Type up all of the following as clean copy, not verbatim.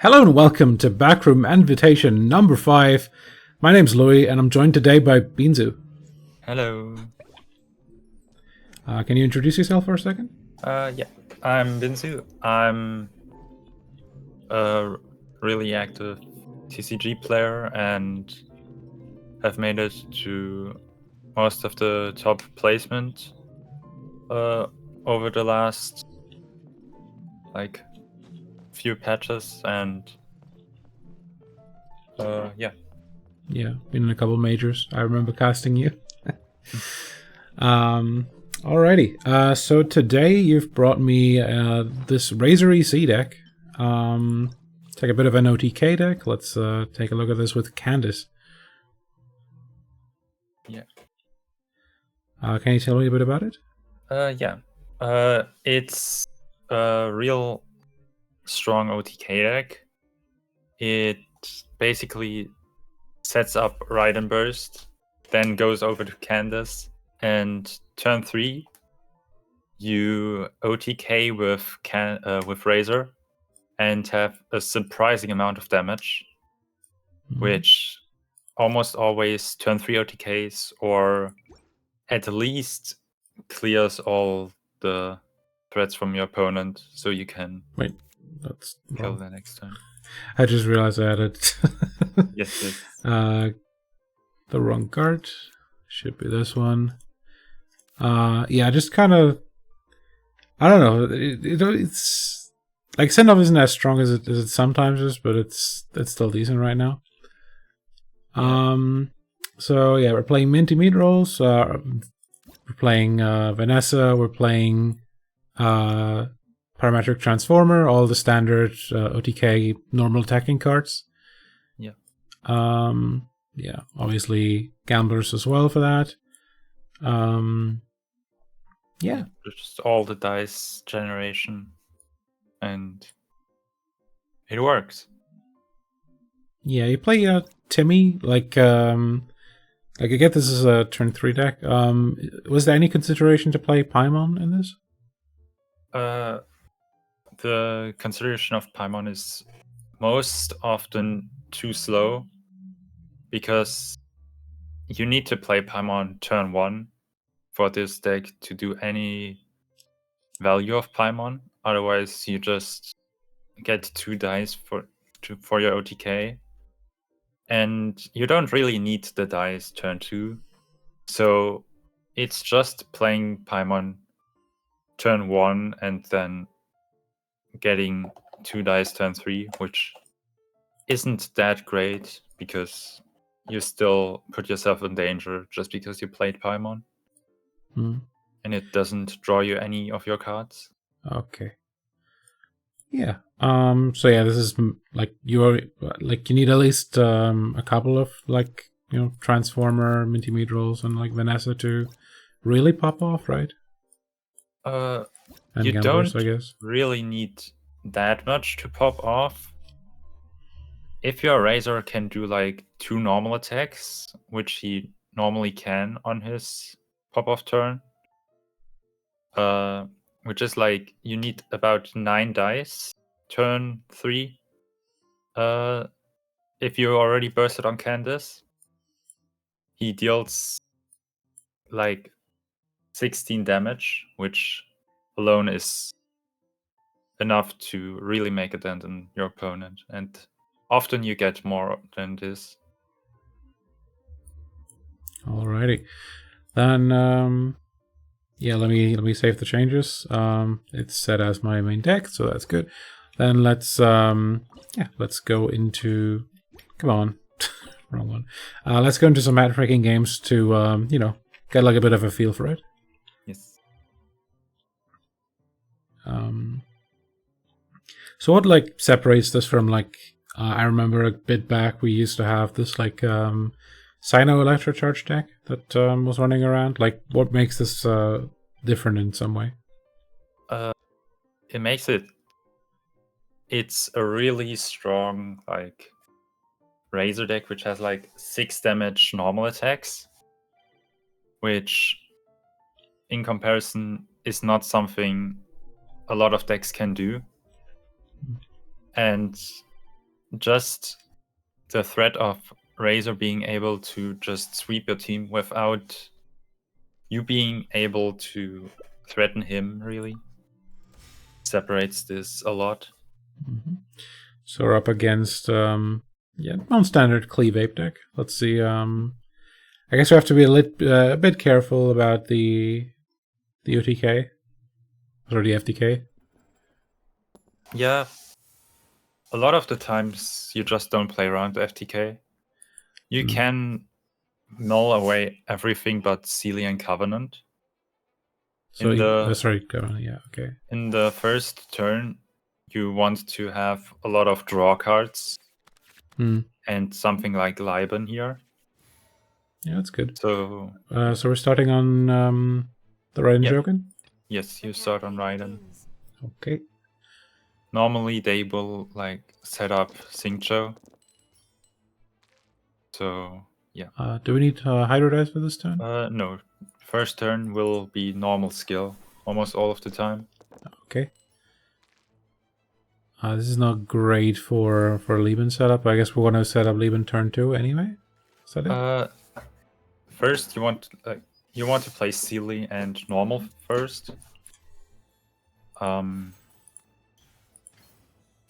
Hello and welcome to Backroom Invitation number 5. My name's Louis and I'm joined today by Binzu. Hello. Can you introduce yourself for a second? Yeah, I'm Binzu. I'm a really active TCG player and have made it to most of the top placement over the last few patches, and yeah. Yeah, been in a couple majors. I remember casting you. Alrighty. So today you've brought me this Razor EC deck. Take a bit of an OTK deck. Let's take a look at this with Candace. Yeah. Can you tell me a bit about it? Yeah. It's a real strong OTK deck. It basically sets up Raiden Burst, then goes over to Candace, and turn 3 you OTK with Razor and have a surprising amount of damage, which almost always turn 3 OTKs or at least clears all the threats from your opponent, so you can kill the next turn. I just realized I added Yes. the wrong card. Should be this one. Yeah, just kind of, I don't know. It's like send off isn't as strong as it sometimes is, but it's still decent right now. So yeah, we're playing Minty Meat Rolls. We're playing Vanessa. We're playing Parametric Transformer. All the standard OTK normal attacking cards. Yeah. Yeah. Obviously, gamblers as well for that. Yeah. Just all the dice generation, and it works. Yeah, you play Timmy, like I get this is a turn 3 deck. Was there any consideration to play Paimon in this? The consideration of Paimon is most often too slow, because you need to play Paimon turn 1 for this deck to do any value of Paimon. Otherwise, you just get 2 dice for your OTK, and you don't really need the dice turn 2. So it's just playing Paimon turn 1 and then getting 2 dice turn 3, which isn't that great because you still put yourself in danger just because you played Paimon. And it doesn't draw you any of your cards. Okay. Yeah. So yeah, this is like you need at least a couple of Transformer, Minty Meat Rolls, and like Vanessa to really pop off, right? And you gamblers, don't, I guess, really need that much to pop off. If your Razor can do like 2 normal attacks, which he normally can on his pop-off turn, which is like you need about 9 dice turn 3. If you already bursted on Candace, he deals like 16 damage, which alone is enough to really make a dent in your opponent, and often you get more than this. Alrighty, then yeah, let me save the changes. It's set as my main deck, so that's good. Then let's go into, come on, wrong one. Let's go into some matchmaking games to get like a bit of a feel for it. Yes. So what like separates this from like I remember a bit back we used to have this like Sino Electrocharged deck that was running around. Like, what makes this different in some way? It makes it's a really strong like Razor deck, which has like 6 damage normal attacks, which in comparison is not something a lot of decks can do. And just the threat of Razor being able to just sweep your team without you being able to threaten him really separates this a lot. So we're up against non-standard cleave ape deck. Let's see. I guess we have to be a bit careful about the UTK or the FTK. Yeah, a lot of the times you just don't play around FTK. You can null away everything but Sealy and Covenant. So yeah, okay. In the first turn, you want to have a lot of draw cards and something like Liban here. Yeah, that's good. So we're starting on the Raiden Joken? Yes, you start on Raiden. Okay. Normally they will like set up Xingqiu. So yeah. Do we need Hydro Dice for this turn? No. First turn will be normal skill almost all of the time. Okay. This is not great for Lieben setup. I guess we're going to set up Lieben turn 2 anyway. Is that it? First, you want to play Sealy and normal first.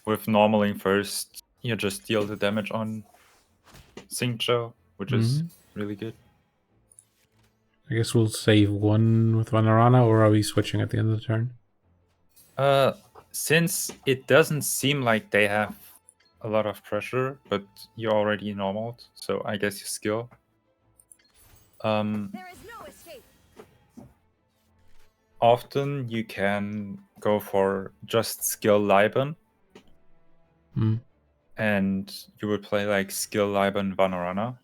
With normaling first, you just deal the damage on Xingqiu, which is really good. I guess we'll save one with Vanarana, or are we switching at the end of the turn? Since it doesn't seem like they have a lot of pressure, but you're already normal, so I guess you skill. There is no escape. Often you can go for just skill Liban. And you would play like skill Liban Vanarana,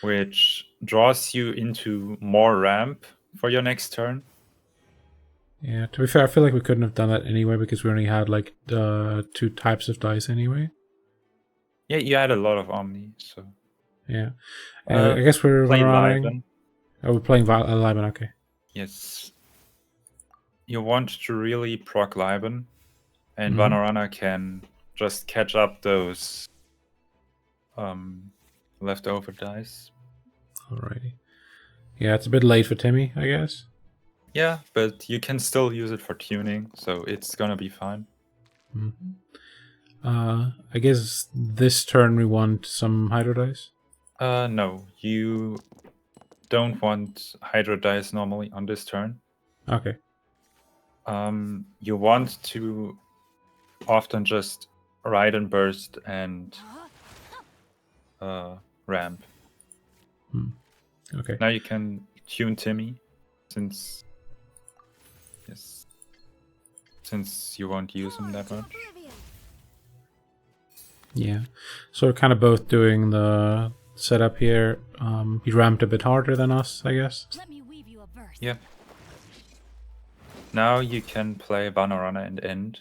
which draws you into more ramp for your next turn. Yeah, to be fair, I feel like we couldn't have done that anyway because we only had like 2 types of dice anyway. Yeah, you had a lot of Omni, so... Yeah. I guess we're Liban. Oh, we're playing Liban, okay. Yes. You want to really proc Liban, and Vanarana can just catch up those leftover dice. Alrighty. Yeah, it's a bit late for Timmy, I guess. Yeah, but you can still use it for tuning, so it's gonna be fine. I guess this turn we want some Hydro Dice? No, you don't want Hydro Dice normally on this turn. Okay. You want to often just ride and burst and ramp. Okay. Now you can tune Timmy, since you won't use him that much. Yeah. So we're kind of both doing the setup here. He ramped a bit harder than us, I guess. Let me weave you a verse. Yeah. Now you can play Vanarana and end,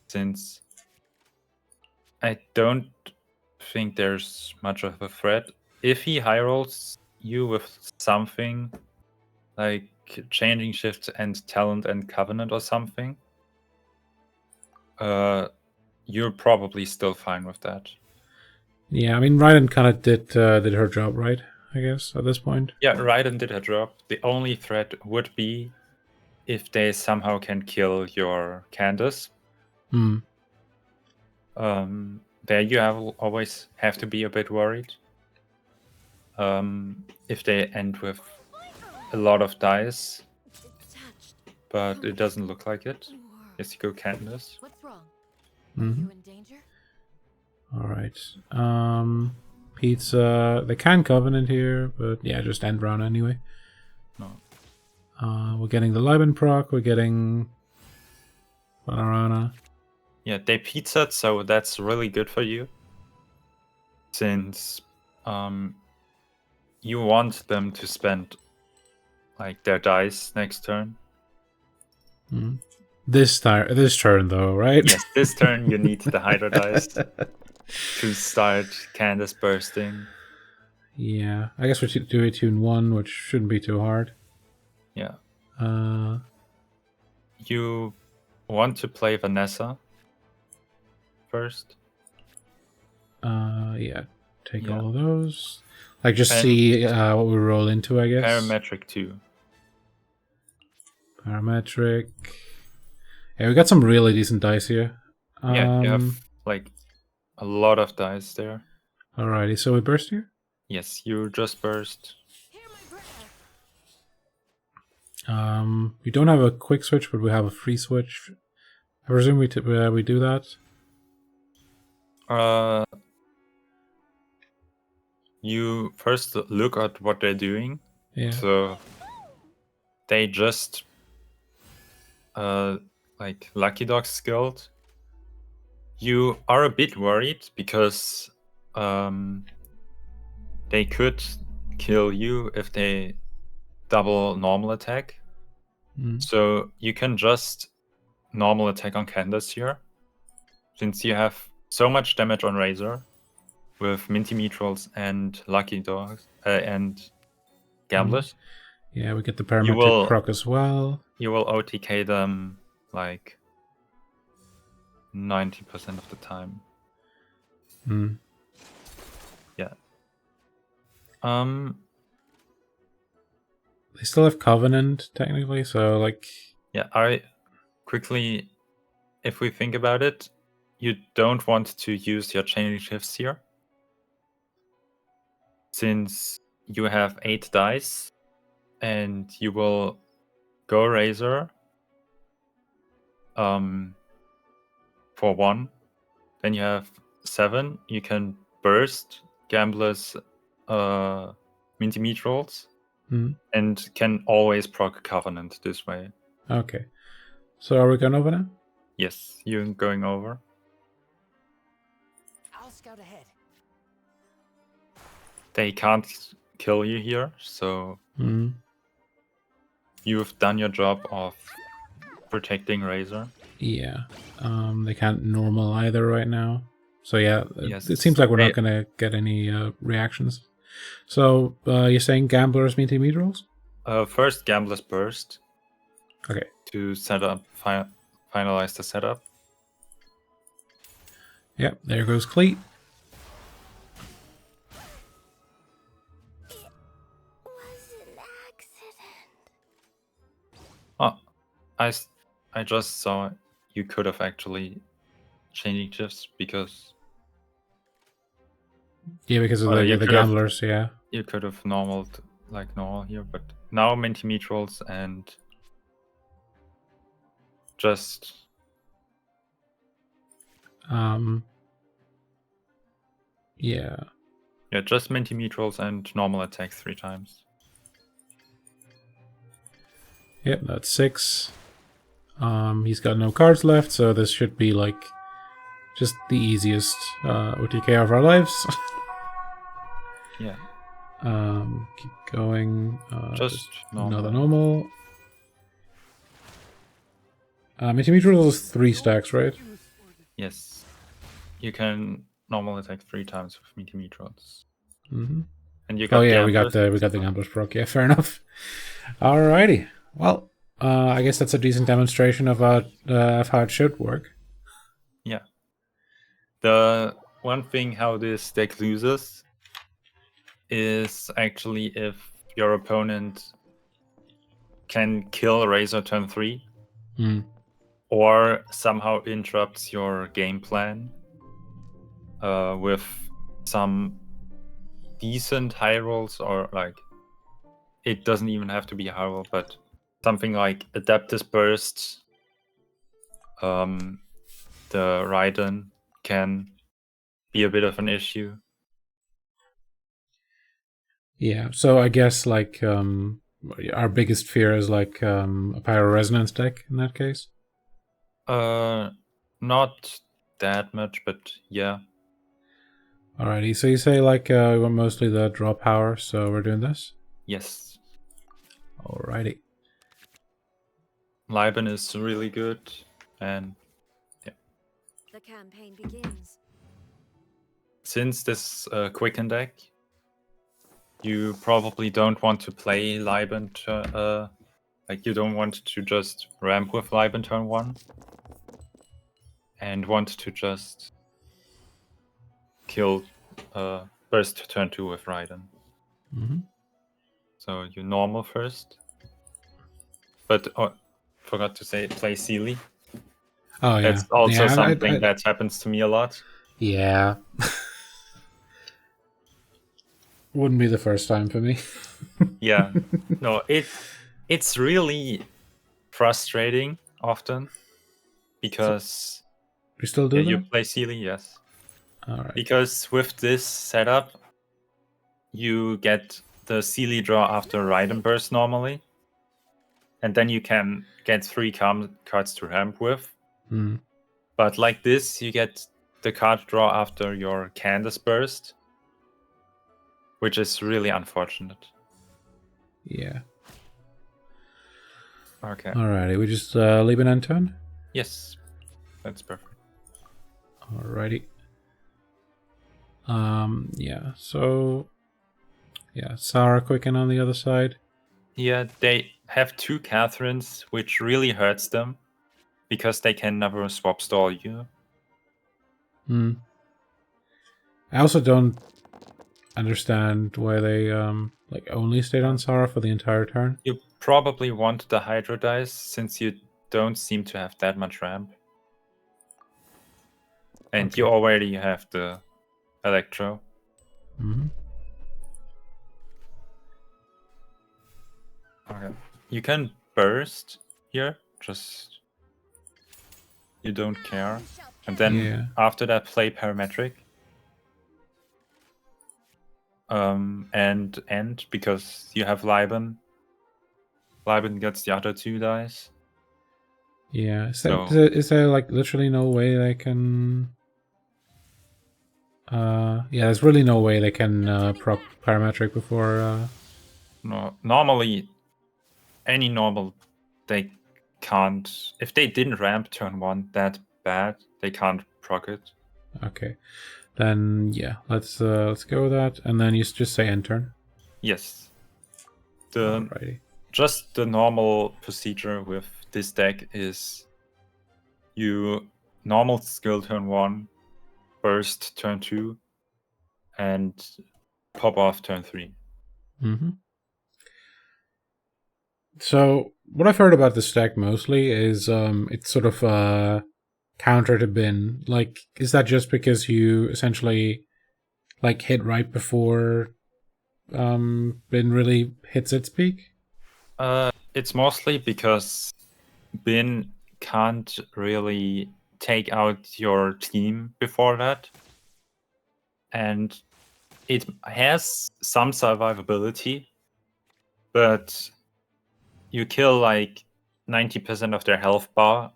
since I don't think there's much of a threat. If he high rolls you with something like changing shift and talent and covenant or something, you're probably still fine with that. Yeah, I mean, Raiden kind of did her job, right? I guess at this point. Yeah, Raiden did her job. The only threat would be if they somehow can kill your Candace. There you always have to be a bit worried. If they end with a lot of dice, but it doesn't look like it. Yes, you go Candace. What's wrong? Are you in danger? Alright. Pizza. They can Covenant here, but yeah, just end round anyway. No. We're getting the Liban proc, we're getting Vanarana. Yeah, they pizzaed, so that's really good for you. Since you want them to spend like their dice next turn. This turn though, right? Yes, this turn you need the Hydro dice to start Candace bursting. Yeah, I guess we do a tune 1, which shouldn't be too hard. Yeah. You want to play Vanessa first. Yeah, take Yeah. all of those. Like, just And see what we roll into, I guess. Parametric 2. Parametric. Yeah, we got some really decent dice here. Yeah, you have like a lot of dice there. Alrighty, so we burst here? Yes, you just burst. Hear my prayer. We don't have a quick switch, but we have a free switch. I presume we do that. You first look at what they're doing. Yeah. So they just like Lucky Dog skilled. You are a bit worried because they could kill you if they double normal attack. So you can just normal attack on Candace here, since you have so much damage on Razor with Minty Meatrals and Lucky Dogs and Gamblers. Yeah, we get the parametric proc as well. You will OTK them like 90% of the time. Yeah. They still have Covenant, technically, so, like... Yeah, I quickly, if we think about it, you don't want to use your chaining shifts here. Since you have 8 dice, and you will go Razor for 1, then you have 7. You can burst Gamblers Minty Meatrals, and can always proc Covenant this way. Okay. So are we going over now? Yes, you're going over. I'll scout ahead. They can't kill you here, so you've done your job of protecting Razor. Yeah. They can't normal either right now. So yeah, Yes. it seems like we're not going to get any reactions. So you're saying Gamblers Minty Meatrals? First, Gambler's Burst. Okay. To set up, finalize the setup. Yep, there goes Cleat. It was an accident. Oh, I just saw you could have actually changed shifts because... Yeah, because of the Gamblers, yeah. You could have normaled like normal here, but now Minty Meatrals and just... Yeah. Yeah, just Minty Meatrals and normal attack 3 times. Yep, that's 6. He's got no cards left, so this should be like just the easiest OTK of our lives. Yeah. Keep going. Just normal. Another normal. Minty Meatrals is 3 stacks, right? Yes. You can normal attack 3 times with Minty Meatrals. And you got we got the Gamblers proc. Yeah, fair enough. Alrighty. Well, I guess that's a decent demonstration of how it should work. Yeah. The one thing how this deck loses is actually if your opponent can kill Razor turn 3 or somehow interrupts your game plan with some decent high rolls, or like it doesn't even have to be a high roll, but something like Adaptive Burst, the Raiden can be a bit of an issue. Yeah, so I guess like our biggest fear is like a Pyro Resonance deck in that case. Not that much, but yeah. Alrighty, so you say like we want mostly the draw power, so we're doing this? Yes. Alrighty. Liben is really good, and yeah. The campaign begins. Since this Quicken deck, you probably don't want to play Liben, like you don't want to just ramp with Liben turn 1, and want to just kill burst turn 2 with Raiden. Mm-hmm. So you normal first. But forgot to say play Sealy. Oh yeah, That's also yeah, something that happens to me a lot. yeah. Wouldn't be the first time for me. Yeah. No, it's really frustrating often because We still do you that? play Sealy, yes. All right. Because with this setup, you get the Sealy draw after Raiden burst normally. And then you can get 3 cards to ramp with. Mm. But like this, you get the card draw after your Candace burst, which is really unfortunate. Yeah. Okay. Alrighty, we just leave an end turn? Yes, that's perfect. Alrighty. Yeah, so... Yeah, Sarah quicken on the other side. Yeah, they have 2 Catherines, which really hurts them, because they can never swap stall you. Hmm. I also don't understand why they like only stayed on Sarah for the entire turn. You probably want the Hydro dice, since you don't seem to have that much ramp. And Okay. you already have the Electro. Mm-hmm. Okay. You can burst here, just you don't care. And then Yeah. after that, play parametric. And end because you have Liben. Liben gets the other 2 dice. Yeah. So- Is there like literally no way they can... yeah, there's really no way they can proc parametric before... No, normally, any normal, they can't. If they didn't ramp turn 1 that bad, they can't proc it. Okay. Then, yeah, let's go with that. And then you just say end turn. Yes. Alrighty. Just the normal procedure with this deck is you normal skill turn 1, burst turn 2, and pop off turn 3. Mm-hmm. So, what I've heard about this deck mostly is it's sort of counter to bin. Like, is that just because you essentially like hit right before bin really hits its peak? It's mostly because Bin can't really take out your team before that. And it has some survivability, but you kill like 90% of their health bar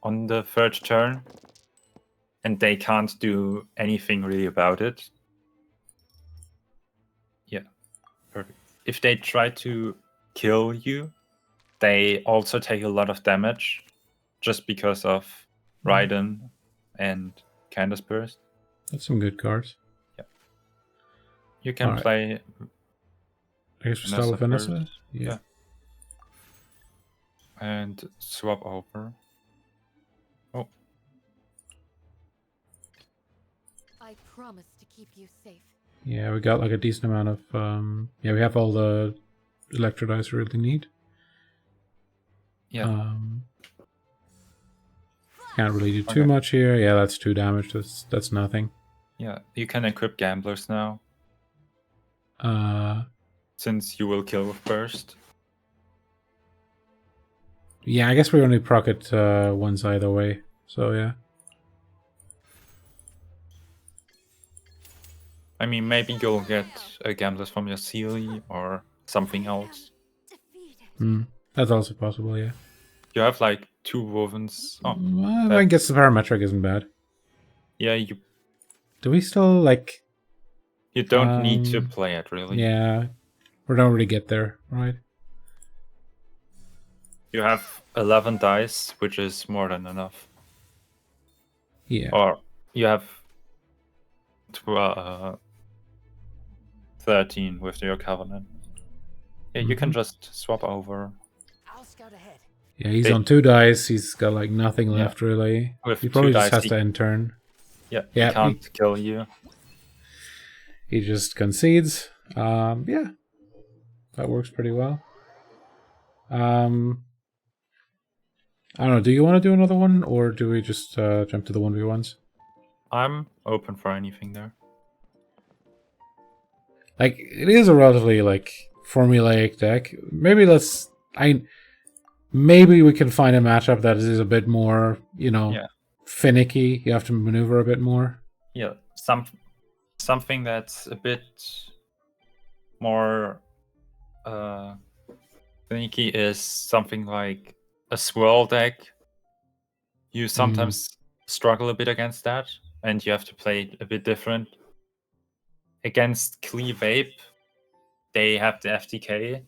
on the 3rd turn, and they can't do anything really about it. Yeah, perfect. If they try to kill you, they also take a lot of damage just because of Raiden and Candace burst. That's some good cards. You can Alright. play I guess we start with Vanessa. first. Yeah. And swap over. Oh, I promise to keep you safe. Yeah, we got like a decent amount of yeah, we have all the electro dice we really need. yeah. Can't really do too Okay. much here. Yeah, that's 2 damage. That's nothing. Yeah, you can equip gamblers now, since you will kill with burst. Yeah, I guess we only proc it once either way. So yeah. I mean, maybe you'll get a gamblers from your Sealy or something else. Defeated. That's also possible, yeah. You have like 2 wovens. Oh, Well, I guess the parametric isn't bad. yeah, you Do we still like don't need to play it really. yeah. We don't really get there, right? You have 11 dice, which is more than enough. Yeah. Or you have 13 with your Covenant. Yeah, you can just swap over. I'll scout ahead. Yeah, he's on 2 dice. He's got like nothing Yeah. left really. With He probably 2 just dice, has to end turn. Yeah, Yeah, he can't kill you. he just concedes. Yeah, that works pretty well. I don't know. Do you want to do another one, or do we just jump to the 1v1s? I'm open for anything there. Like, it is a relatively like formulaic deck. Maybe maybe we can find a matchup that is a bit more, finicky. You have to maneuver a bit more. Yeah, something that's a bit more finicky is something like a swirl deck. You sometimes struggle a bit against that, and you have to play a bit different. Against Klee Vape, they have the FTK.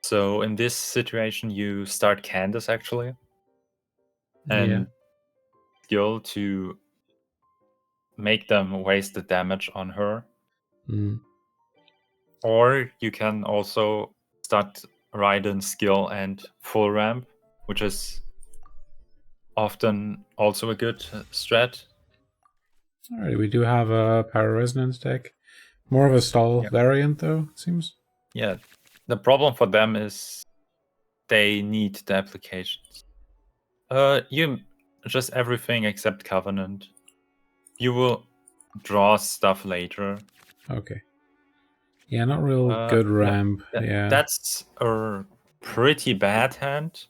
So in this situation, you start Candace actually, and skill to make them waste the damage on her. Or you can also start Raidens skill and full ramp, which is often also a good strat. Alright, we do have a Power Resonance deck. More of a stall variant, though, it seems. Yeah, the problem for them is they need the applications. You just everything except Covenant. You will draw stuff later. Okay. Yeah, not real good ramp. Yeah. That's a pretty bad hand,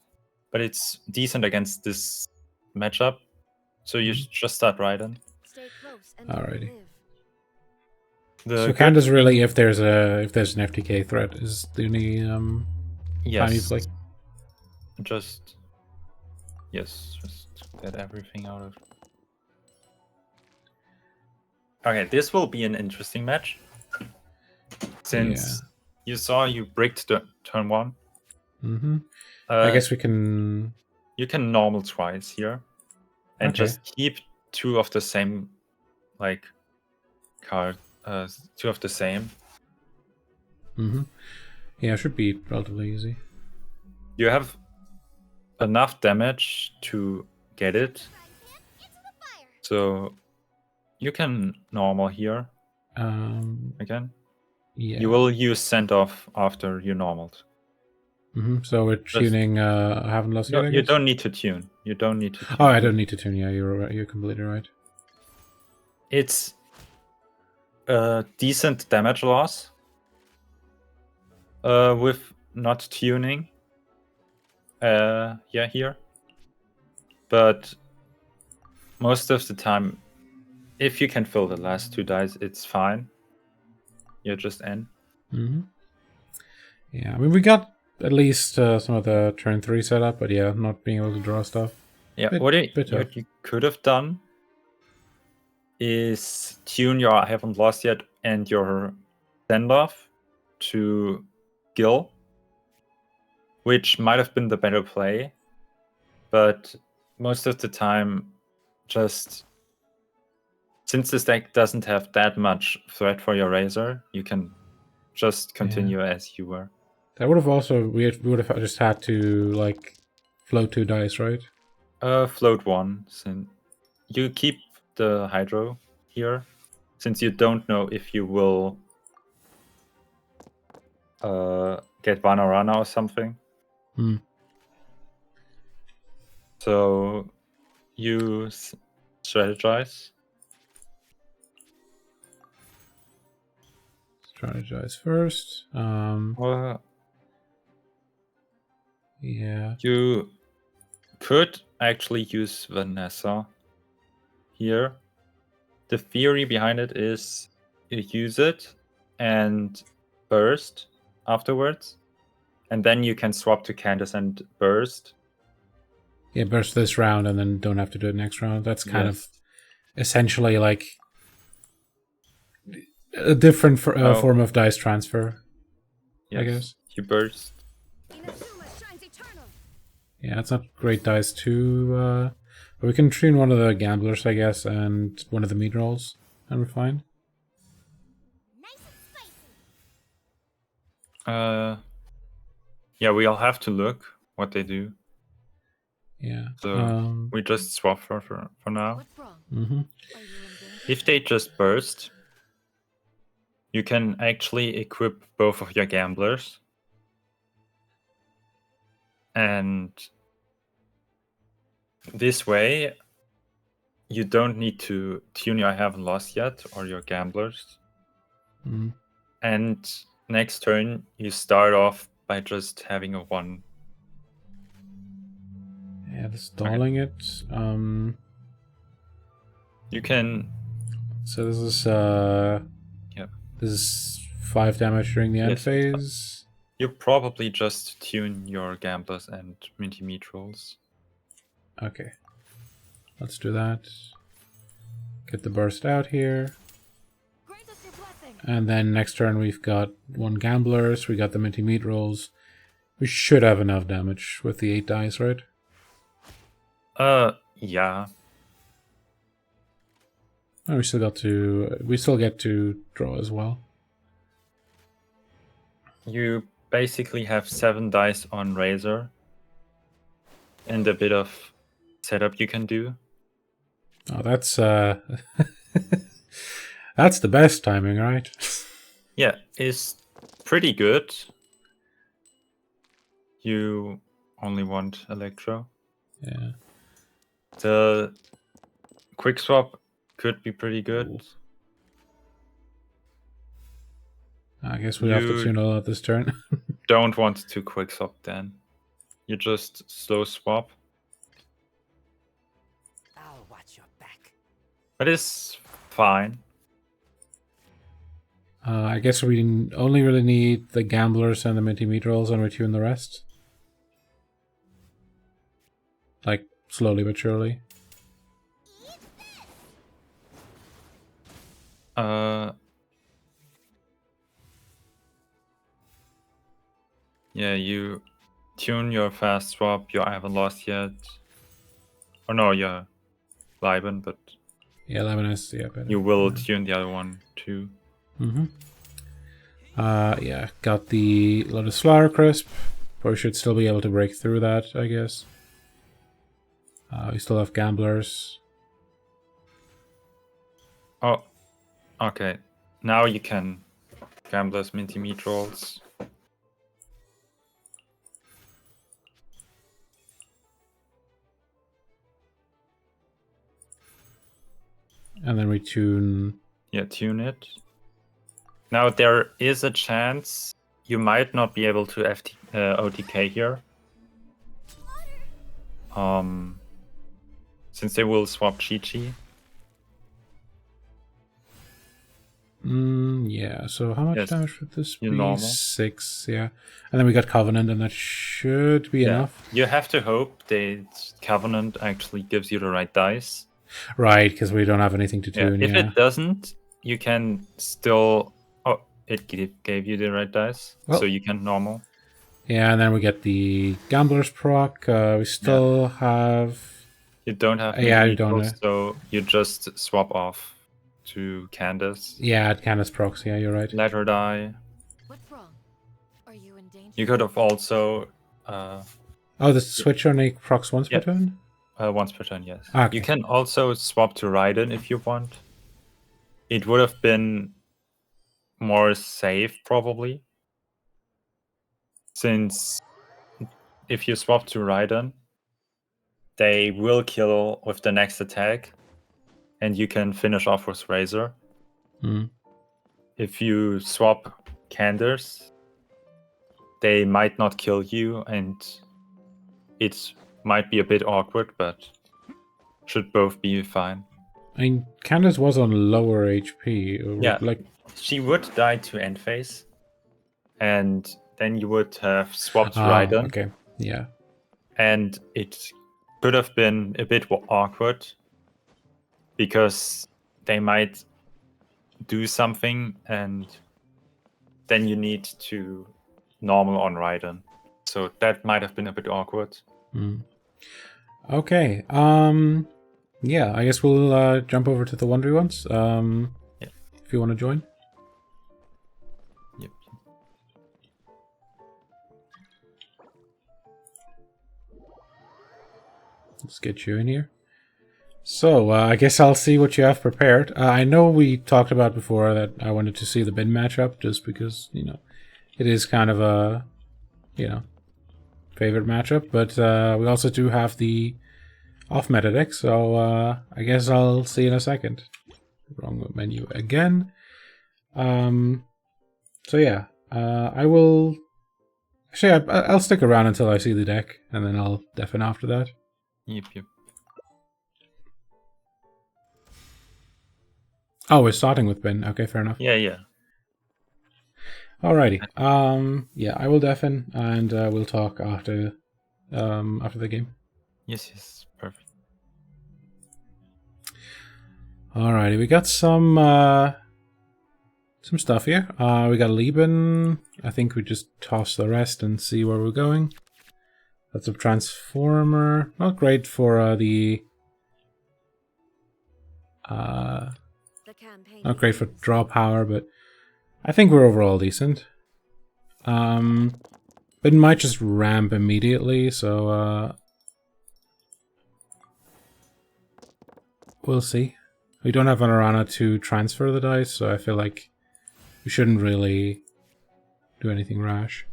but it's decent against this matchup. So you just start Raiden. Stay close and Alrighty. live. So Candace really, if there's an FTK threat, is the only time you play. Just get everything out of. Okay, this will be an interesting match. Since you saw you bricked the turn 1. I guess we can. You can normal twice here, and just keep 2 of the same, like card. 2 of the same. Yeah, it should be relatively easy. You have enough damage to get it, so you can normal here. Again. Yeah. You will use send off after you normaled. So we're tuning. I haven't lost yet. I guess? You don't need to tune. You don't need to tune. Oh, I don't need to tune. Yeah, you're right. You're completely right. It's a decent damage loss with not tuning. Here. But most of the time, if you can fill the last 2 dice, it's fine. You just end. Yeah, I mean, we got at least some of the turn 3 setup, but yeah, not being able to draw stuff. Yeah, what you could have done is tune your I haven't lost yet and your send off to Gil, which might have been the better play, but most of the time, just since this deck doesn't have that much threat for your Razor, you can just continue as you were. That would have also we would have just had to like float 2 dice, right? Float 1. Since you keep the Hydro here, since you don't know if you will get Vanarana or something. So you strategize. Strategize first. Yeah. You could actually use Vanessa here. The theory behind it is you use it and burst afterwards, and then you can swap to Candace and burst. Yeah, burst this round and then don't have to do it next round. That's kind of essentially like a different form of dice transfer. I guess. You burst. Yeah, it's not great dice too. But we can tune one of the gamblers, I guess, and one of the meat rolls, and we're fine. Yeah, we'll have to look what they do. Yeah. So we just swap for now. What's wrong? If they just burst, you can actually equip both of your gamblers. And this way, you don't need to tune your Haven't Lost Yet or your gamblers. Mm. And next turn, you start off by just having a 1. Yeah, the stalling it. You can. So this is Yep. this is 5 damage during the end Yes. phase. You probably just tune your gamblers and Minty-Meat rolls. Okay. Let's do that. Get the burst out here. Grant us your blessing. And then next turn we've got 1 gamblers, we got the minty meat rolls. We should have enough damage with the 8 dice, right? Yeah. Oh, we still get to draw as well. You basically have 7 dice on Razor. And a bit of setup you can do. Oh, that's that's the best timing, right? Yeah, it's pretty good. You only want electro. Yeah. The quick swap could be pretty good. Ooh. I guess we have to You- tune a lot this turn. Don't want to quick swap then. You just slow swap. I'll watch your back. But it's fine. I guess we only really need the gamblers and the minty meat rolls and we tune the rest. Like, slowly but surely. Yeah, you tune your fast swap, your I haven't lost yet. Oh no, your Liben, but Yeah, 11 is, yeah, better. you will Yeah. tune the other one too. Mm-hmm. Yeah, got the Lotus Flower Crisp. Probably should still be able to break through that, I guess. We still have gamblers. Oh, okay. Now you can gamblers minty meat rolls. And then we tune... Yeah, tune it. Now there is a chance you might not be able to OTK here. Since they will swap Chi-Chi. Yeah, so how much Yes, damage would this be? normal. 6, yeah. And then we got Covenant, and that should be enough. You have to hope that Covenant actually gives you the right dice. Right, because we don't have anything to Yeah. tune, If it doesn't, you can still... Oh, it gave you the right dice, Well- so you can normal. Yeah, and then we get the Gambler's proc. We still have... You don't have Yeah, many you don't, equals, so you just swap off to Candace. Yeah, Candace procs, yeah, you're right. Let her die. What's wrong? Are you in danger? You could have also... Oh, the switch only procs once per Yeah. turn? once per turn, yes. Okay. You can also swap to Raiden if you want. It would have been more safe, probably. Since if you swap to Raiden, they will kill with the next attack, and you can finish off with Razor. Mm. If you swap Candace, they might not kill you, and it might be a bit awkward, but should both be fine. I mean, Candace was on lower HP. Yeah. Like, She would die to end phase, and then you would have swapped ah, Raiden, okay, yeah. and it could have been a bit awkward because they might do something, and then you need to normal on Raiden. So that might have been a bit awkward. Mm. Okay, yeah, I guess we'll jump over to the 1v1s. Yeah. If you want to join. Yep. Let's get you in here. So, I guess I'll see what you have prepared. I know we talked about before that I wanted to see the bin matchup, just because, you know, it is kind of a, you know, favorite matchup. But we also do have the off-meta deck, so I guess I'll see in a second. Wrong menu again. So yeah, I will... Actually, I'll stick around until I see the deck, and then I'll deafen after that. Yep. Oh, we're starting with bin. Okay, fair enough. Yeah. Alrighty. Yeah, I will deafen, and we'll talk after the game. Yes, perfect. Alrighty, we got some stuff here. We got Lieben. I think we just toss the rest and see where we're going. That's a transformer. Not great for The campaign not great for begins. draw power, but I think we're overall decent. But it might just ramp immediately, so we'll see. We don't have an Arana to transfer the dice, so I feel like we shouldn't really do anything rash.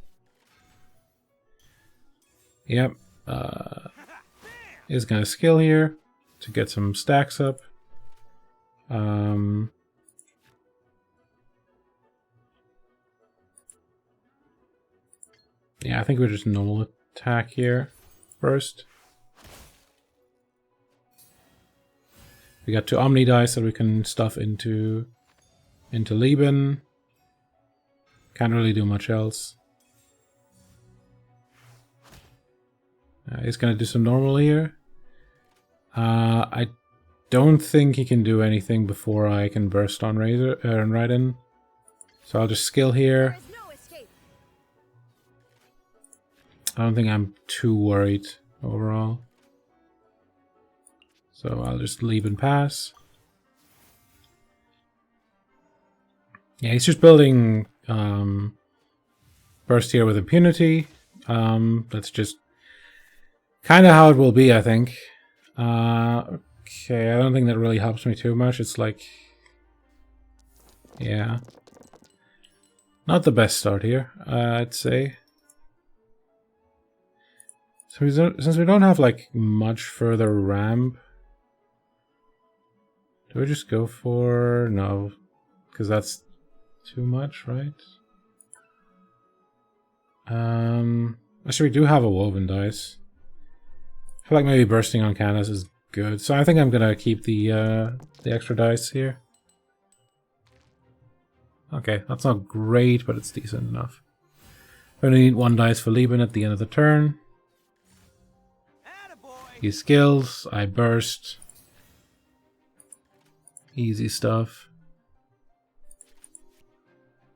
Yep. Is gonna skill here to get some stacks up. Yeah, I think we're just normal attack here first. We got 2 Omni dice that we can stuff into Lieben. Can't really do much else. He's gonna do some normal here. I don't think he can do anything before I can burst on Razor and Raiden. So I'll just skill here. There is no escape. I don't think I'm too worried overall. So I'll just leave and pass. Yeah, he's just building burst here with impunity. That's just kind of how it will be, I think. Okay, I don't think that really helps me too much. It's like... yeah. Not the best start here, I'd say. So since we don't have like much further ramp, do we just go for... no, because that's too much, right? Actually, we do have a woven dice. I feel like maybe bursting on Candace is good, so I think I'm gonna keep the extra dice here. Okay, that's not great, but it's decent enough. We only need 1 dice for Lieben at the end of the turn. He skills, I burst. Easy stuff.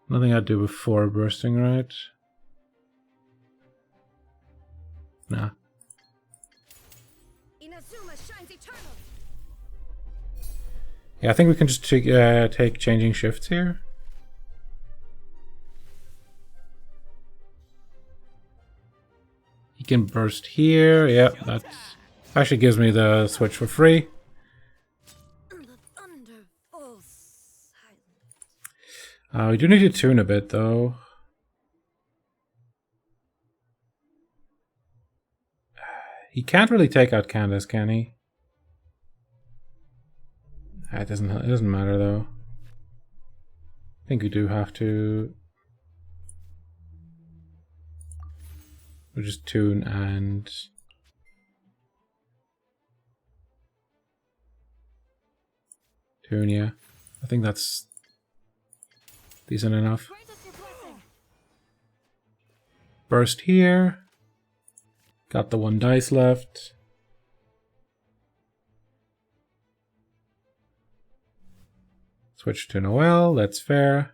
Nothing I'd do before bursting, right? Nah. Inazuma shines eternal. Yeah, I think we can just take changing shifts here. He can burst here. Yeah, that actually gives me the switch for free. The thunder falls silent. We do need to tune a bit, though. He can't really take out Candace, can he? It doesn't matter, though. I think we do have to... we'll just tune and... tune, yeah. I think that's decent enough. Grant us your blessing. Burst here. Got the 1 dice left. Switch to Noel, that's fair.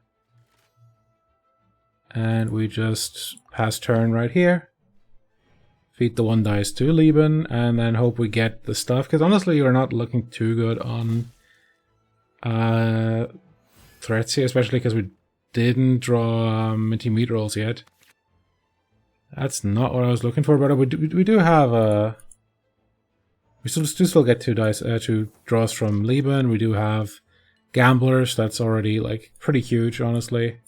And we just pass turn right here. Feed the 1 dice to Lieben, and then hope we get the stuff. Because honestly, we're not looking too good on threats here, especially because we didn't draw minty meat rolls yet. That's not what I was looking for, but we do have a... we We still get 2 draws from Lieben. We do have Gamblers. That's already like pretty huge, honestly.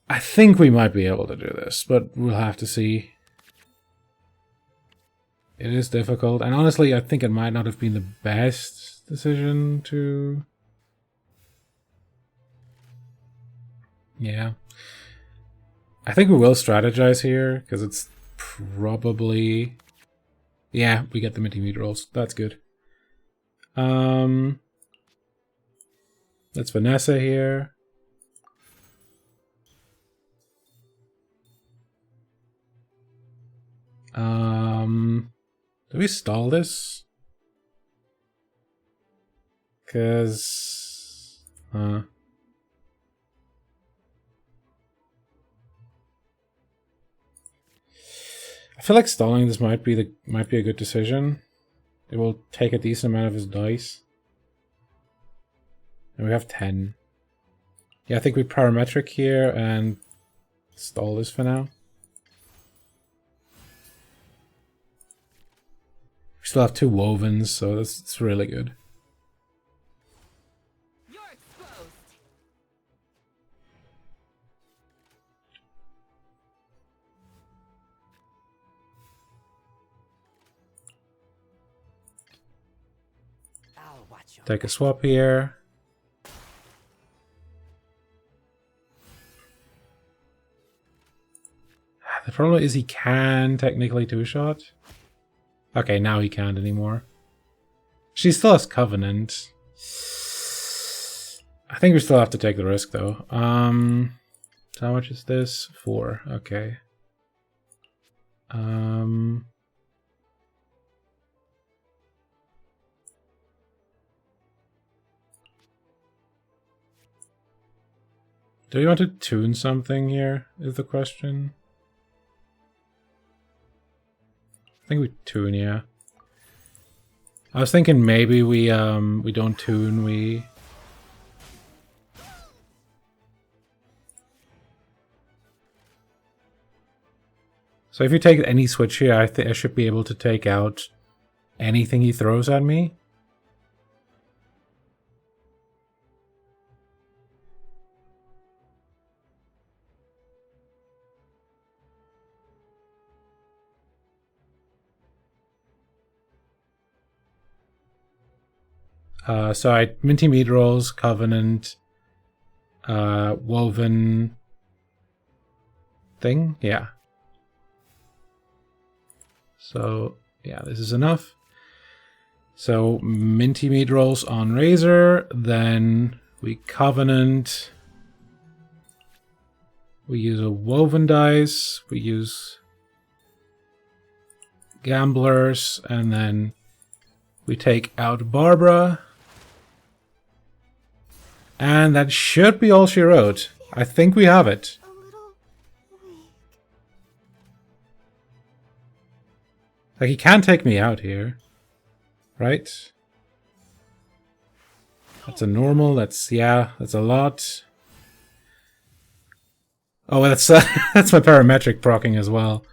I think we might be able to do this, but we'll have to see. It is difficult, and honestly, I think it might not have been the best decision to... Yeah. I think we will strategize here, because it's probably... Yeah, we get the minty meat rolls. That's good. Let's Vanessa here. Do we stall this? Cause I feel like stalling this might be a good decision. It will take a decent amount of his dice. And we have 10. Yeah, I think we parametric here and stall this for now. We still have 2 wovens, so that's really good. You're exposed. I'll watch your Take a swap here. The problem is he can technically 2-shot. Okay, now he can't anymore. She still has Covenant. I think we still have to take the risk though. So how much is this? 4. Okay. Do you want to tune something here? Is the question. I think we tune, yeah. I was thinking maybe we don't tune, we... So if you take any switch here, I think I should be able to take out anything he throws at me. So I minty meat rolls, Covenant, woven thing, yeah. So yeah, this is enough. So minty meat rolls on Razor, then we Covenant. We use a woven dice, we use Gamblers, and then we take out Barbara. And that should be all she wrote. I think we have it. A little weak. Like, he can take me out here. Right? That's a normal, that's a lot. Oh, that's that's my parametric proccing as well.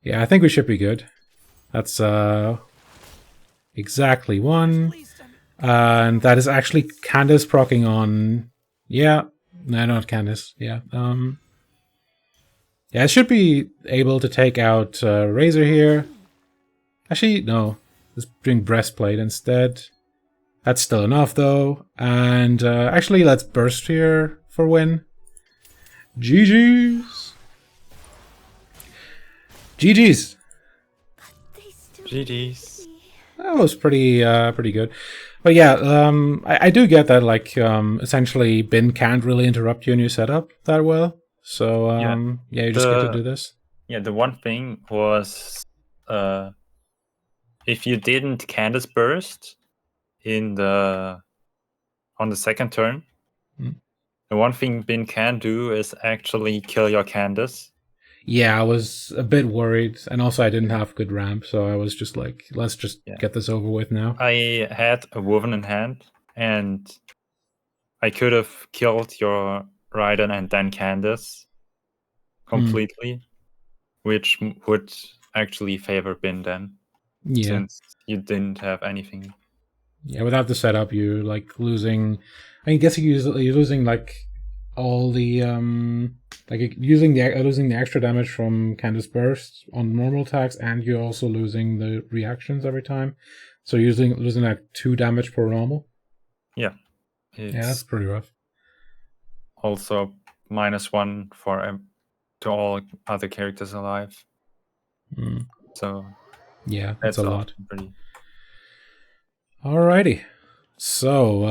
Yeah, I think we should be good. That's exactly 1. And that is actually Candace proccing on... Yeah. No, not Candace. Yeah. Yeah, I should be able to take out Razor here. Actually, no. Let's bring Breastplate instead. That's still enough, though. And actually, let's Burst here for win. GG's! GG's! They still GG's. That was pretty good. But yeah, I do get that, like, essentially Bin can't really interrupt you in your setup that well. So, yeah, you just get to do this. Yeah, the one thing was if you didn't Candace burst on the second turn, the one thing Bin can do is actually kill your Candace. Yeah, I was a bit worried, and also I didn't have good ramp, so I was just like, let's just get this over with now. I had a woven in hand, and I could have killed your Raiden and then Candace completely, which would actually favor bin then, Yeah. since you didn't have anything. Yeah, without the setup, you're like losing. I guess you're losing like all the like losing the extra damage from Candace burst on normal attacks, and you're also losing the reactions every time. So you're losing like 2 damage per normal. Yeah, Yeah, that's it's pretty rough. also -1 for to all other characters alive. Mm. So Yeah, that's a lot. Pretty... Alrighty. So,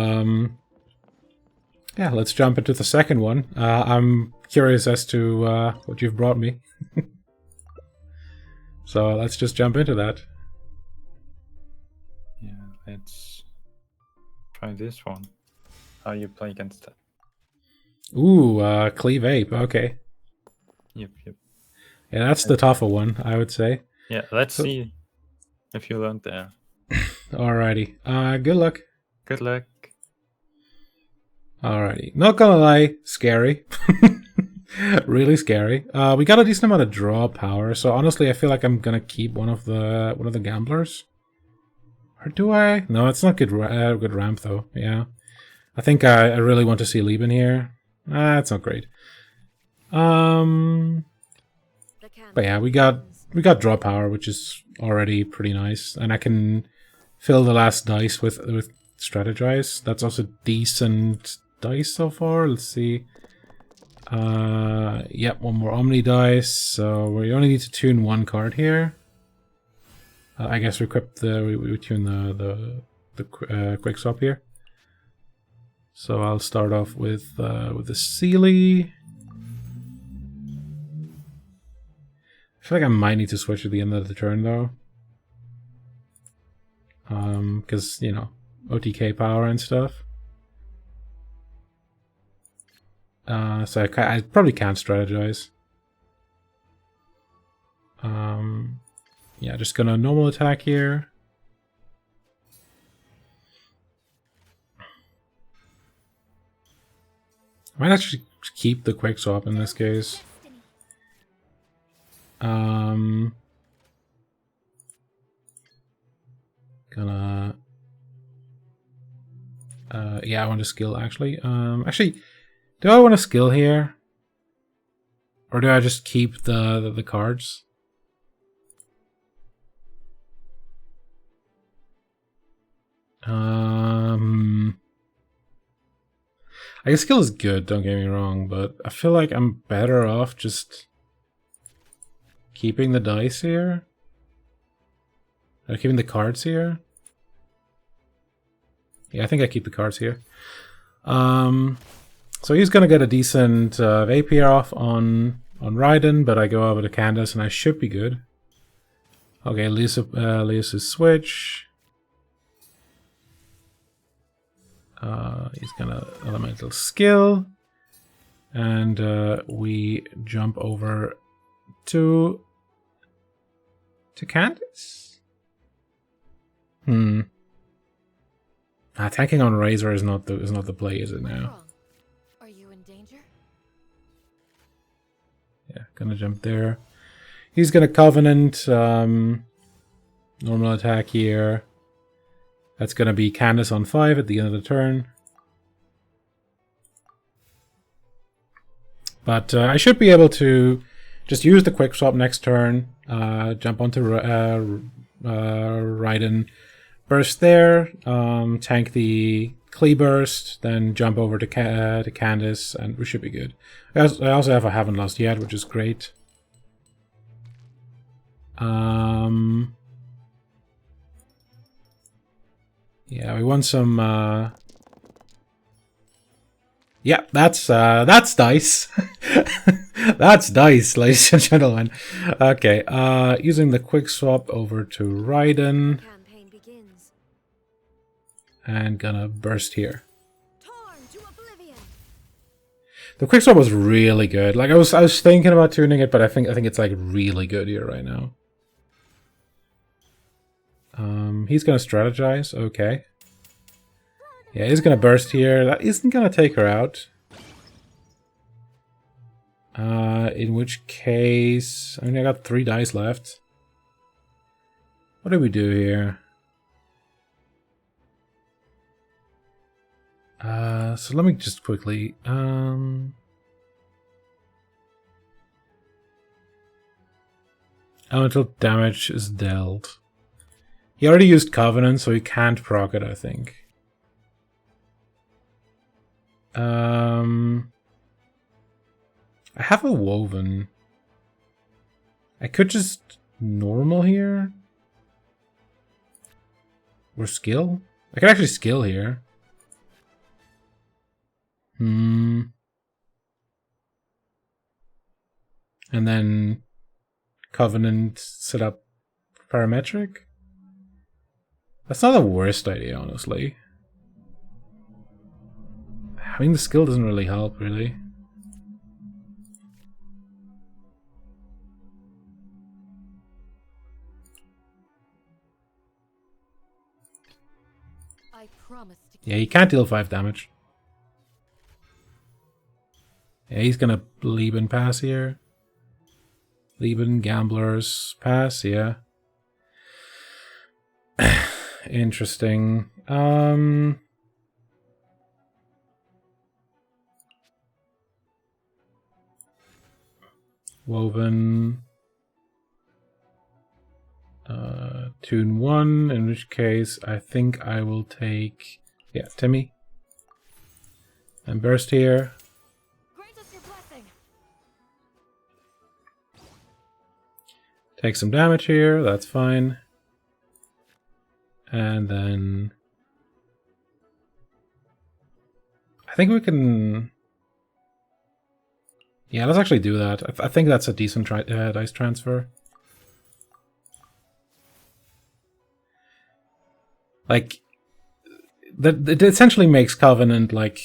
yeah, let's jump into the second one. I'm curious as to what you've brought me. So let's just jump into that. Yeah, let's try this one. How you play against that? Ooh, Cleave Ape. Okay. Yep. Yeah, that's the tougher one, I would say. Yeah, let's see if you learned there. Alrighty. Good luck. Good luck. Alrighty. Not gonna lie, scary. Really scary. We got a decent amount of draw power, so honestly I feel like I'm gonna keep one of the gamblers. Or do I? No, it's not good good ramp though. Yeah. I think I really want to see Lieben here. It's not great. But yeah, we got draw power, which is already pretty nice, and I can fill the last dice with strategize. That's also decent dice so far. Let's see. Yep, one more Omni dice. So we only need to tune 1 card here. I guess we tune the quick swap here. So I'll start off with the Sealy. I feel like I might need to switch at the end of the turn though. Because, you know, OTK power and stuff. So I probably can't strategize. Yeah, just gonna normal attack here. I might actually keep the quick swap in this case. Yeah, I want a skill actually. Actually, do I want a skill here? Or do I just keep the cards? I guess skill is good, don't get me wrong, but I feel like I'm better off just keeping the dice here. Or keeping the cards here. Yeah, I think I keep the cards here. So he's gonna get a decent APR off on Raiden, but I go over to Candace and I should be good. Okay, Leo's switch. He's gonna elemental skill, and we jump over to Candace. Attacking on Razor is not the play, is it now? Are you in danger? Yeah, gonna jump there. He's gonna Covenant. Normal attack here. That's gonna be Candace on 5 at the end of the turn. But I should be able to just use the quick swap next turn. Jump onto Raiden. Burst there. Tank the Klee burst. Then jump over to Candace, and we should be good. I also have a Haven't Lost Yet, which is great. Yeah, we want some. Yeah, that's dice. That's dice, ladies and gentlemen. Okay, using the quick swap over to Raiden. Campaign begins. And gonna burst here. Torn to oblivion. The quick swap was really good. Like I was thinking about tuning it, but I think it's like really good here right now. He's gonna strategize. Okay. Yeah, he's gonna burst here. That isn't gonna take her out. In which case, I mean, I got 3 dice left. What do we do here? So let me just quickly... Oh, until damage is dealt. He already used Covenant, so he can't proc it, I think. I have a Woven. I could just normal here. Or skill? I could actually skill here. And then Covenant set up parametric? That's not the worst idea, honestly. I mean, the skill doesn't really help, really. I promise to Yeah, he can't deal 5 damage. Yeah, he's gonna Lieben pass here. Lieben, Gamblers, pass, yeah. Interesting. Woven. Tune 1, in which case I think I will take... Yeah, Timmy. And burst here. grant us your blessing. Take some damage here, that's fine. And then... I think we can... Yeah, let's actually do that. I think that's a decent dice transfer. Like, it essentially makes Covenant, like,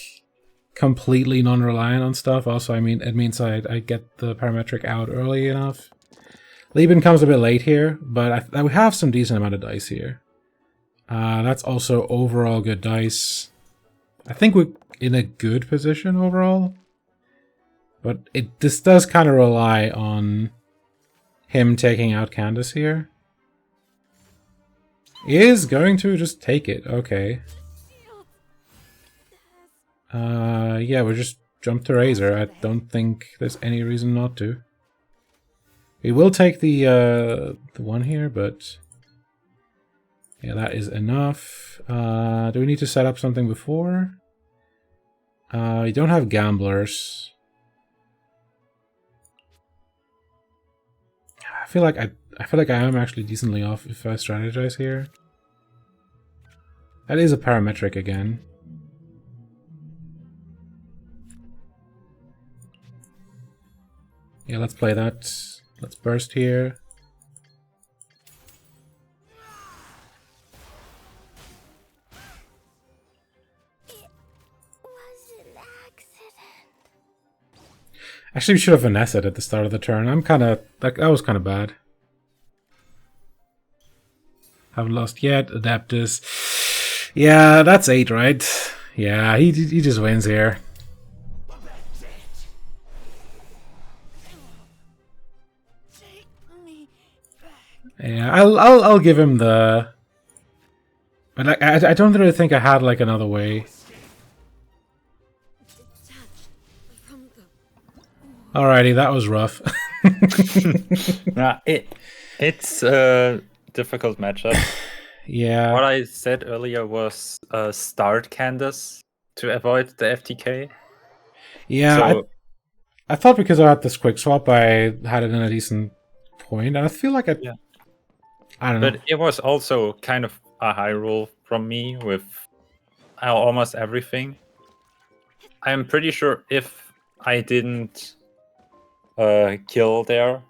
completely non-reliant on stuff. Also, I mean, it means I get the parametric out early enough. Lieben comes a bit late here, but we have some decent amount of dice here. That's also overall good dice. I think we're in a good position overall. But this does kind of rely on him taking out Candace here. He is going to just take it, okay. Yeah, we just jump to Razor. I don't think there's any reason not to. We will take the one here, but... Yeah, that is enough. Do we need to set up something before? We don't have Gamblers. I feel like I am actually decently off if I strategize here. That is a parametric again. Yeah, let's play that. Let's burst here. It was an accident. Actually, we should have finessed it at the start of the turn. I'm kind of... That was kind of bad. Haven't lost yet. Adaptus. Yeah, that's 8, right? Yeah, he just wins here. Take me back. Yeah, I'll give him the... But I don't really think I had like another way. Detached from the Alrighty, that was rough. Nah, it's a difficult matchup. Yeah. What I said earlier was start Candace to avoid the FTK. Yeah, So I thought because I had this quick swap, I had it in a decent point, and I feel like I don't know. but it was also kind of a high roll from me with almost everything. I'm pretty sure if I didn't kill there,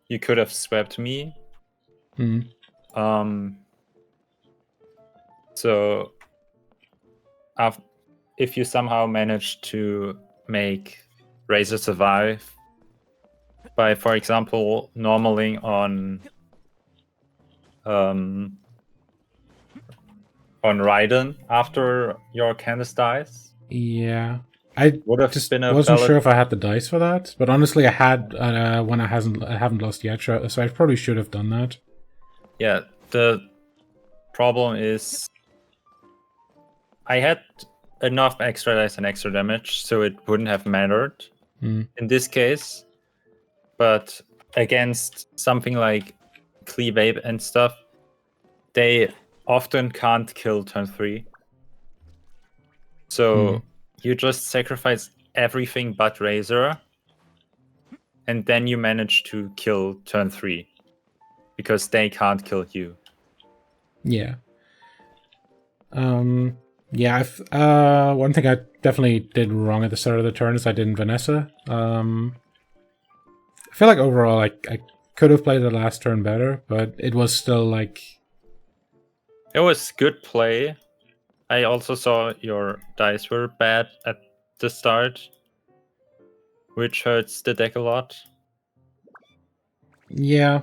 you could have swept me. So if you somehow manage to make Razor survive by, for example, normaling on Raiden after your Candace dies, Yeah. I would have just been a wasn't valid... sure if I had the dice for that, but honestly, I had when I haven't lost yet, so I probably should have done that. Yeah, the problem is I had enough extra dice and extra damage, so it wouldn't have mattered in this case. But against something like Cleave Ape and stuff, they often can't kill turn 3. So you just sacrifice everything but Razor, and then you manage to kill turn 3 because they can't kill you. Yeah. Yeah, one thing I definitely did wrong at the start of the turn is I didn't Vanessa. I feel like overall I could have played the last turn better, but it was still like... It was good play. I also saw your dice were bad at the start, which hurts the deck a lot. Yeah,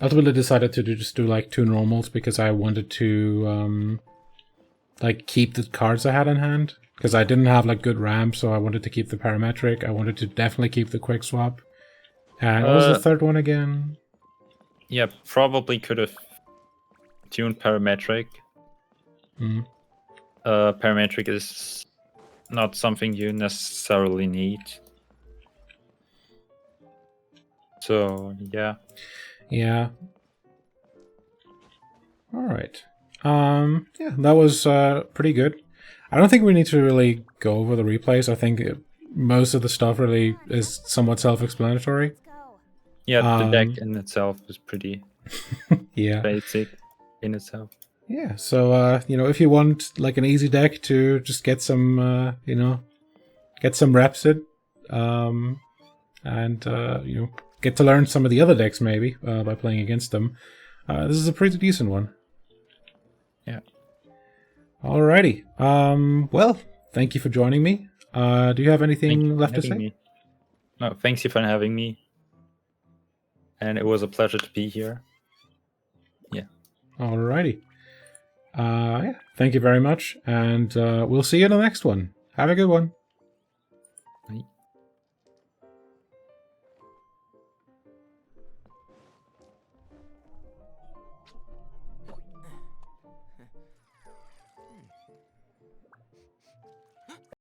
ultimately decided to just do like 2 normals because I wanted to like keep the cards I had in hand, because I didn't have like good ramp, so I wanted to keep the parametric. I wanted to definitely keep the quick swap. And what was the third one again? Yeah, probably could have tuned parametric. Parametric is not something you necessarily need. So yeah. Yeah. All right. Yeah, that was pretty good. I don't think we need to really go over the replays. I think most of the stuff really is somewhat self-explanatory. Let's go. Yeah, the deck in itself is pretty Yeah. basic in itself. Yeah, so you know, if you want like an easy deck to just get some you know, get some reps in, and you know, get to learn some of the other decks maybe by playing against them, this is a pretty decent one. Yeah. Alrighty. Well, thank you for joining me. Do you have anything left to say? Me. No, thanks you for having me. And it was a pleasure to be here. Yeah. Alrighty. Yeah, thank you very much, and we'll see you in the next one. Have a good one. Bye.